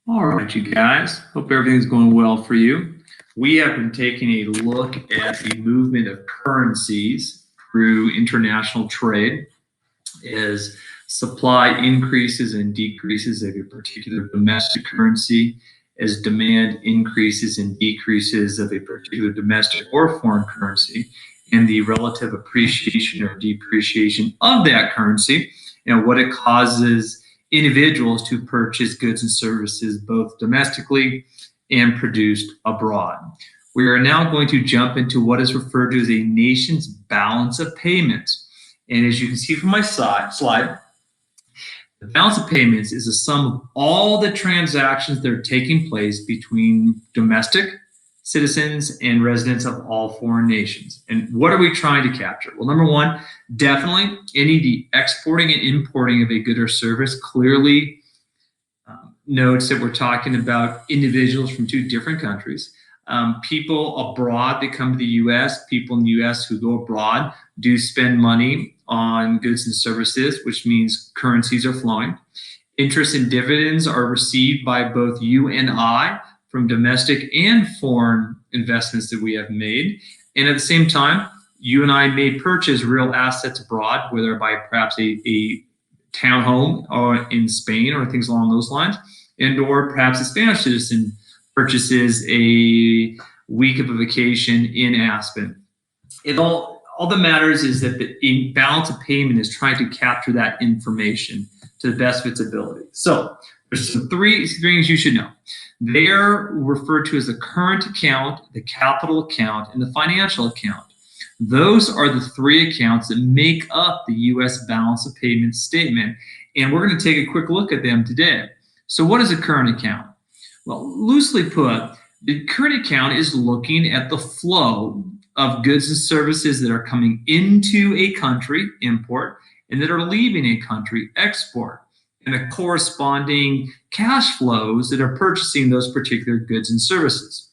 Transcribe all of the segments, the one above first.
All right, you guys. Hope everything's going well for you. We have been taking a look at the movement of currencies through international trade as supply increases and decreases of a particular domestic currency, as demand increases and decreases of a particular domestic or foreign currency, and the relative appreciation or depreciation of that currency, and what it causes individuals to purchase goods and services both domestically and produced abroad. We are now going to jump into what is referred to as a nation's balance of payments. And as you can see from my slide, the balance of payments is a sum of all the transactions that are taking place between domestic citizens and residents of all foreign nations. And what are we trying to capture? Well, number one, definitely the exporting and importing of a good or service clearly notes that we're talking about individuals from two different countries. People abroad that come to the U.S., people in the U.S. who go abroad do spend money on goods and services, which means currencies are flowing. Interest and dividends are received by both you and I from domestic and foreign investments that we have made. And at the same time, you and I may purchase real assets abroad, whether by perhaps a townhome or in Spain or things along those lines, and or perhaps a Spanish citizen purchases a week of a vacation in Aspen. All that matters is that the balance of payment is trying to capture that information to the best of its ability. So there's some three things you should know. They're referred to as the current account, the capital account, and the financial account. Those are the three accounts that make up the U.S. balance of payment statement, and we're going to take a quick look at them today. So what is a current account? Well, loosely put, the current account is looking at the flow of goods and services that are coming into a country, import, and that are leaving a country, export, and the corresponding cash flows that are purchasing those particular goods and services.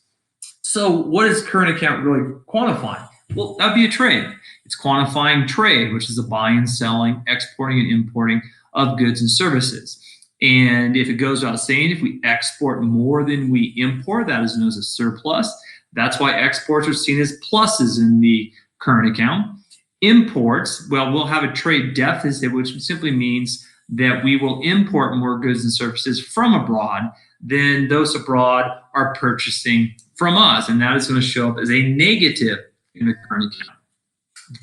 So what is current account really quantifying? Well, that would be a trade. It's quantifying trade, which is the buying and selling, exporting and importing of goods and services. And if it goes without saying, if we export more than we import, that is known as a surplus. That's why exports are seen as pluses in the current account. Imports, well, we'll have a trade deficit, which simply means that we will import more goods and services from abroad than those abroad are purchasing from us. And that is going to show up as a negative in the current account.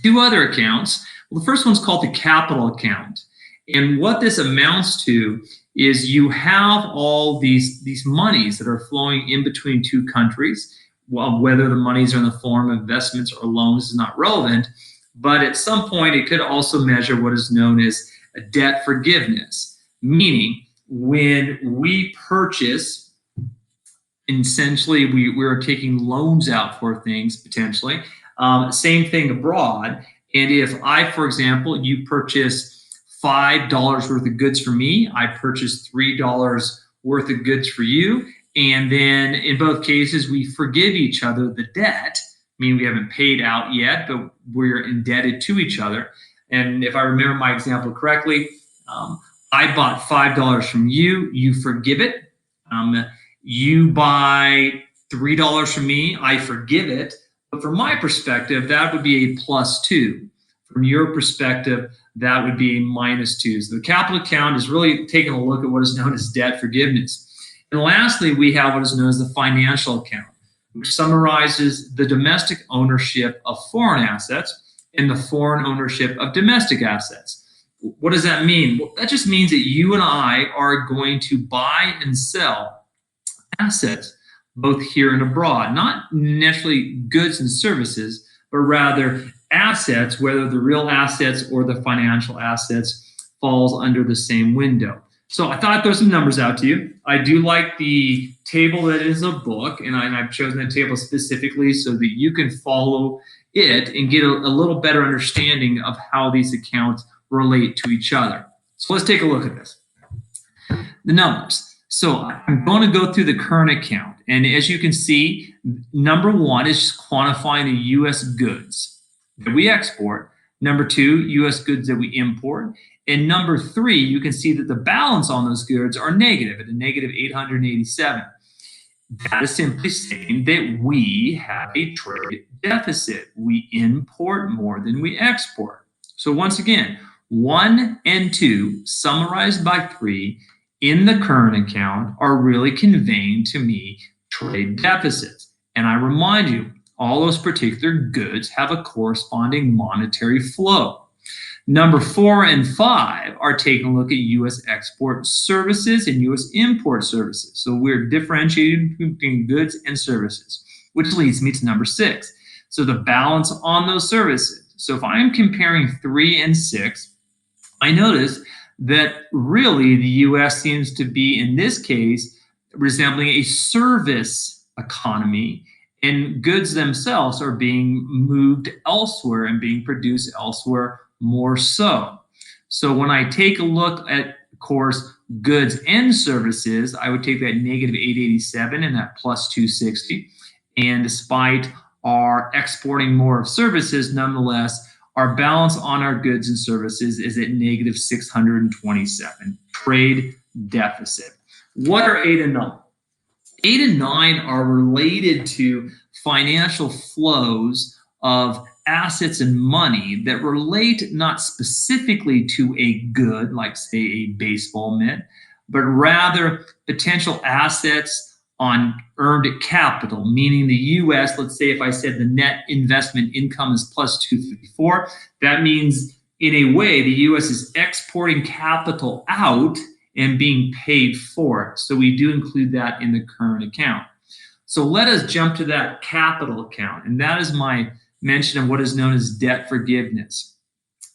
Two other accounts. Well, the first one's called the capital account. And what this amounts to is you have all these monies that are flowing in between two countries. Well, whether the monies are in the form of investments or loans is not relevant, but at some point it could also measure what is known as a debt forgiveness, meaning when we purchase, essentially we're taking loans out for things potentially. Same thing abroad. And if I, for example, you purchase $5 worth of goods for me, I purchase $3 worth of goods for you. And then in both cases, we forgive each other the debt, meaning we haven't paid out yet, but we're indebted to each other. And if I remember my example correctly, I bought $5 from you, you forgive it. You buy $3 from me, I forgive it. But from my perspective, that would be a +2. From your perspective, that would be a -2. So the capital account is really taking a look at what is known as debt forgiveness. And lastly, we have what is known as the financial account, which summarizes the domestic ownership of foreign assets and the foreign ownership of domestic assets. What does that mean? Well, that just means that you and I are going to buy and sell assets both here and abroad, not necessarily goods and services, but rather assets, whether the real assets or the financial assets falls under the same window. So I thought I'd throw some numbers out to you. I do like the table that is a book, and I've chosen that table specifically so that you can follow it and get a little better understanding of how these accounts relate to each other. So let's take a look at this. The numbers. So I'm going to go through the current account. And as you can see, number one is just quantifying the U.S. goods that we export. Number two, U.S. goods that we import. In number 3, you can see that the balance on those goods are negative at a negative 887. That is simply saying that we have a trade deficit. We import more than we export. So once again, 1 and 2 summarized by 3 in the current account are really conveying to me trade deficits. And I remind you, all those particular goods have a corresponding monetary flow. Number 4 and 5 are taking a look at U.S. export services and U.S. import services. So we're differentiating between goods and services, which leads me to number 6. So the balance on those services. So if I'm comparing 3 and 6, I notice that really the U.S. seems to be, in this case, resembling a service economy, and goods themselves are being moved elsewhere and being produced elsewhere more so. So when I take a look at, of course, goods and services, I would take that negative 887 and that plus 260. And despite our exporting more of services, nonetheless, our balance on our goods and services is at negative 627, trade deficit. What are 8 and 9? 8 and 9 are related to financial flows of assets and money that relate not specifically to a good, like say a baseball mitt, but rather potential assets on earned capital, meaning the U.S., let's say if I said the net investment income is plus 254, that means in a way the U.S. is exporting capital out and being paid for it. So we do include that in the current account. So let us jump to that capital account, and that is my mention of what is known as debt forgiveness.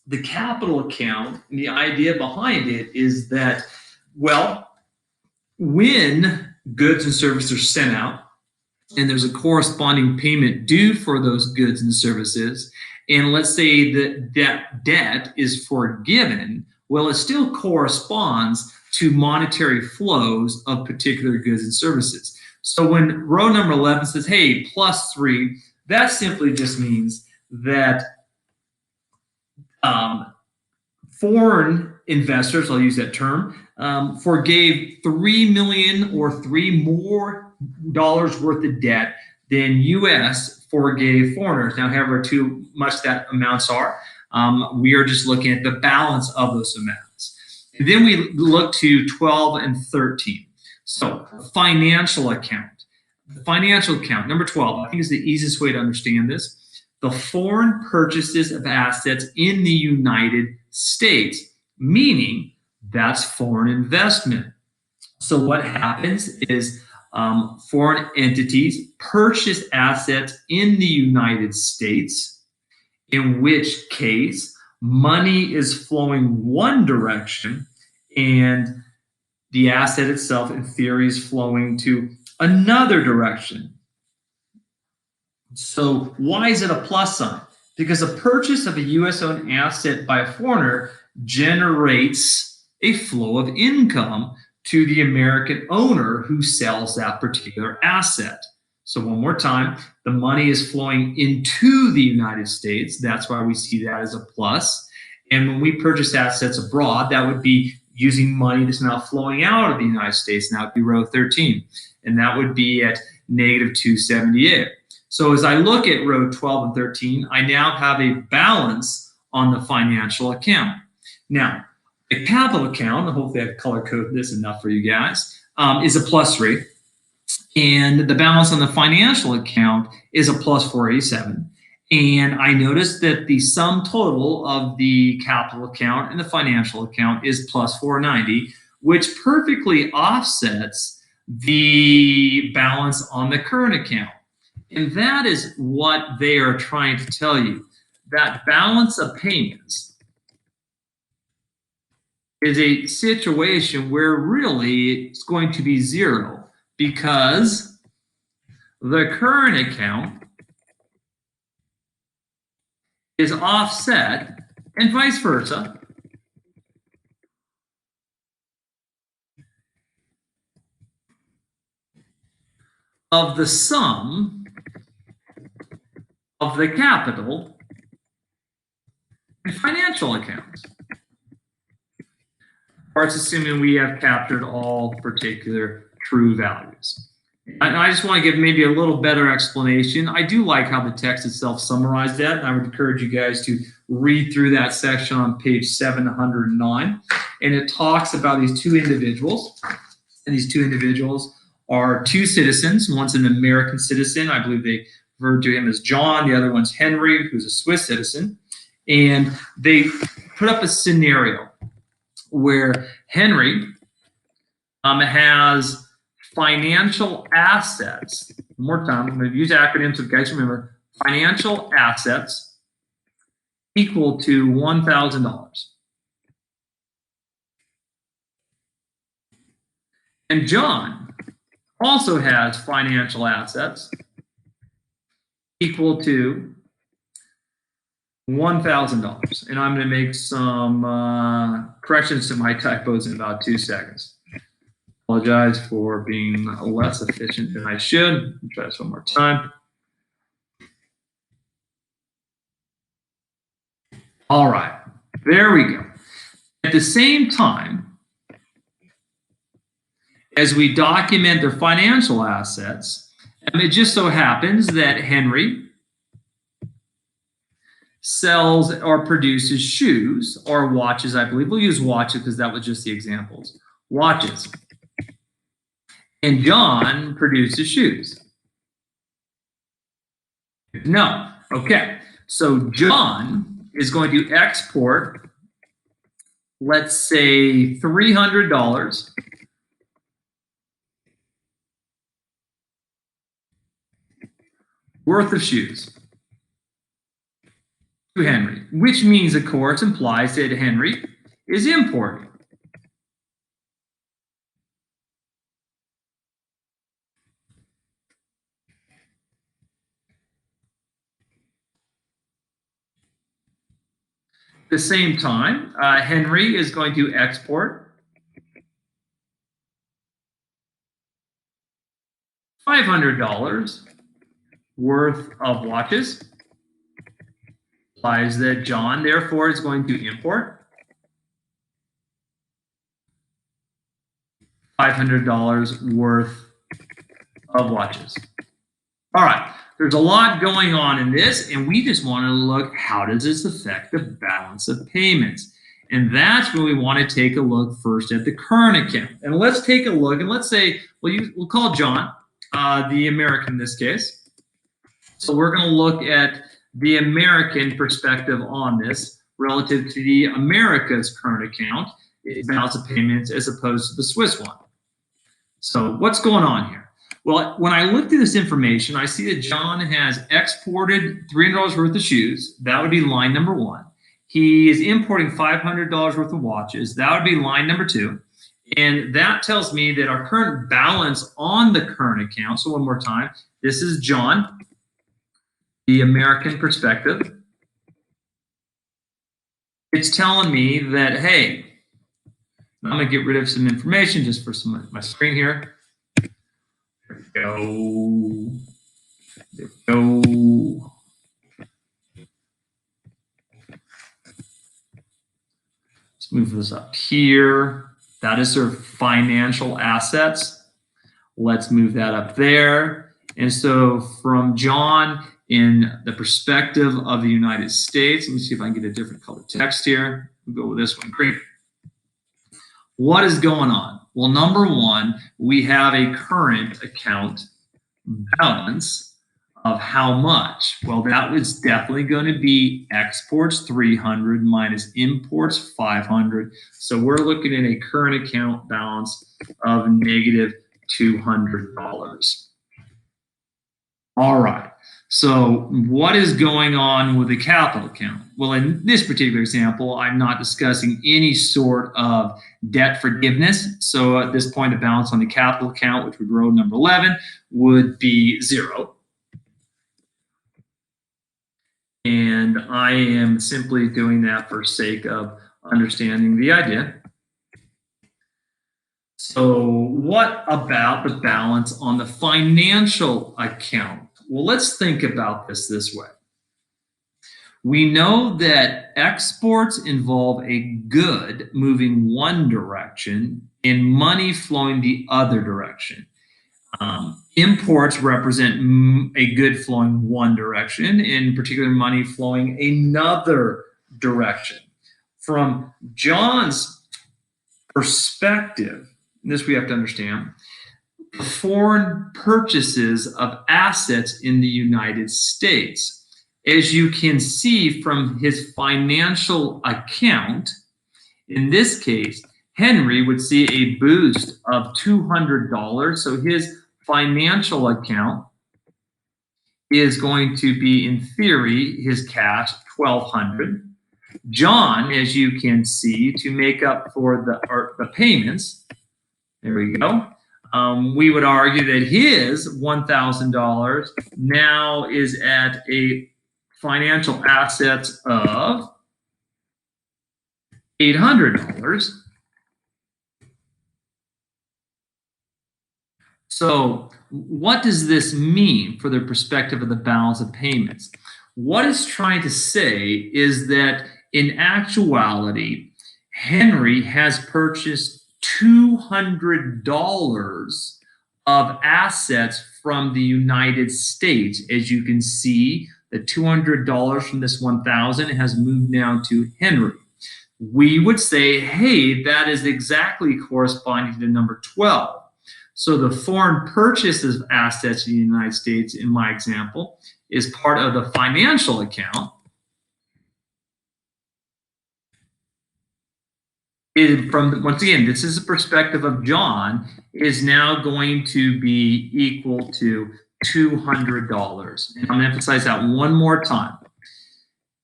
The capital account, and the idea behind it is that, well, when goods and services are sent out and there's a corresponding payment due for those goods and services, and let's say that that debt is forgiven, well, it still corresponds to monetary flows of particular goods and services. So when row number 11 says, hey, plus 3, that simply just means that foreign investors, I'll use that term, forgave $3 million or $3 more worth of debt than U.S. forgave foreigners. Now, however too much that amounts are, we are just looking at the balance of those amounts. And then we look to 12 and 13. So financial account. The financial account, number 12, I think is the easiest way to understand this. The foreign purchases of assets in the United States, meaning that's foreign investment. So what happens is foreign entities purchase assets in the United States, in which case money is flowing one direction and the asset itself, in theory, is flowing to another direction. So why is it a plus sign? Because a purchase of a U.S.-owned asset by a foreigner generates a flow of income to the American owner who sells that particular asset. So one more time, the money is flowing into the United States. That's why we see that as a plus. And when we purchase assets abroad, that would be using money that's now flowing out of the United States. Now it'd be row 13. And that would be at negative 278. So as I look at row 12 and 13, I now have a balance on the financial account. Now, a capital account, hopefully I've color coded this enough for you guys, is a plus 3. And the balance on the financial account is a plus 487. And I noticed that the sum total of the capital account and the financial account is plus 490, which perfectly offsets the balance on the current account. And that is what they are trying to tell you. That balance of payments is a situation where really it's going to be 0 because the current account is offset and vice versa. Of the sum of the capital and financial accounts. or it's assuming we have captured all particular true values. And I just want to give maybe a little better explanation. I do like how the text itself summarized that, and I would encourage you guys to read through that section on page 709. And it talks about these two individuals, and these two individuals are two citizens. One's an American citizen. I believe they referred to him as John. The other one's Henry, who's a Swiss citizen. And they put up a scenario where Henry has financial assets. One more time, I'm going to use acronyms so you guys remember. Financial assets equal to $1,000. And John also has financial assets equal to $1,000. And I'm going to make some corrections to my typos in about 2 seconds. Apologize for being less efficient than I should. Try this one more time. All right, there we go. At the same time, as we document their financial assets, it just so happens that Henry sells or produces shoes or watches, I believe. We'll use watches because that was just the examples. Watches. And John produces shoes. No. Okay. So John is going to export, let's say, $300 worth of shoes to Henry, which means, of course, implies that Henry is importing. At the same time, Henry is going to export $500 worth of watches. Implies that John, therefore, is going to import $500 worth of watches. All right. There's a lot going on in this, and we just want to look, how does this affect the balance of payments? And that's where we want to take a look first at the current account. And let's take a look, and let's say, we'll call John, the American in this case. So we're going to look at the American perspective on this relative to the America's current account, balance of payments, as opposed to the Swiss one. So what's going on here? Well, when I look through this information, I see that John has exported $300 worth of shoes. That would be line number 1. He is importing $500 worth of watches. That would be line number 2. And that tells me that our current balance on the current account, so one more time, this is John, the American perspective. It's telling me that, hey, I'm going to get rid of some information just for some of my screen here. There we go. There we go. Let's move this up here. That is their financial assets. Let's move that up there. And so from John, in the perspective of the United States, let me see if I can get a different color text here. We'll go with this one. Great. What is going on? Well, number 1, we have a current account balance of how much? Well, that was definitely going to be exports 300 minus imports 500. So we're looking at a current account balance of negative $200. All right. So what is going on with the capital account? Well, in this particular example, I'm not discussing any sort of debt forgiveness. So at this point, the balance on the capital account, which would row number 11, would be 0. And I am simply doing that for sake of understanding the idea. So what about the balance on the financial account? Well, let's think about this way. We know that exports involve a good moving one direction and money flowing the other direction. Imports represent a good flowing one direction, in particular money flowing another direction. From John's perspective, this we have to understand, foreign purchases of assets in the United States. As you can see from his financial account, in this case, Henry would see a boost of $200. So his financial account is going to be, in theory, his cash, $1,200. John, as you can see, to make up for the payments, there we go. We would argue that his $1,000 now is at a financial assets of $800. So what does this mean for the perspective of the balance of payments? What it's trying to say is that in actuality, Henry has purchased $200 of assets from the United States. As you can see, the $200 from this 1,000 has moved now to Henry. We would say, hey, that is exactly corresponding to number 12. So the foreign purchase of assets in the United States, in my example, is part of the financial account. Once again, this is the perspective of John, is now going to be equal to $200. And I'm going to emphasize that one more time.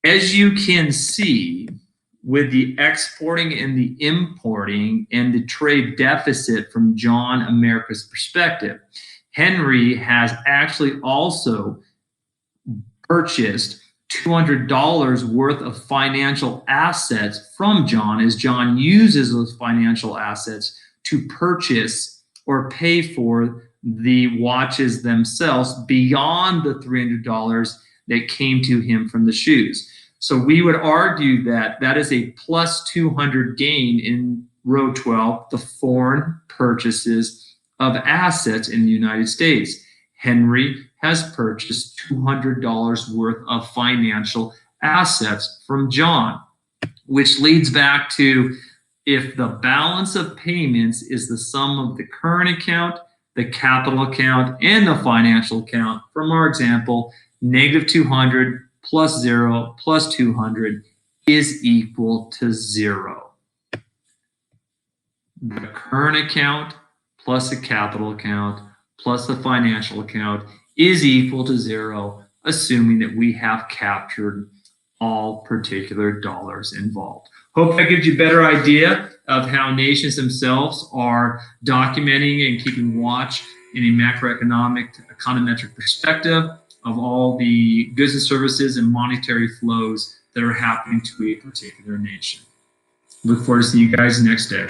As you can see, with the exporting and the importing and the trade deficit from John America's perspective, Henry has actually also purchased $200 worth of financial assets from John, as John uses those financial assets to purchase or pay for the watches themselves beyond the $300 that came to him from the shoes. So we would argue that that is a plus 200 gain in row 12, the foreign purchases of assets in the United States. Henry has purchased $200 worth of financial assets from John, which leads back to, if the balance of payments is the sum of the current account, the capital account, and the financial account, from our example, negative 200 plus 0 plus 200 is equal to 0. The current account plus the capital account plus the financial account is equal to 0, assuming that we have captured all particular dollars involved. Hope that gives you a better idea of how nations themselves are documenting and keeping watch in a macroeconomic econometric perspective of all the goods and services and monetary flows that are happening to a particular nation. Look forward to seeing you guys next day.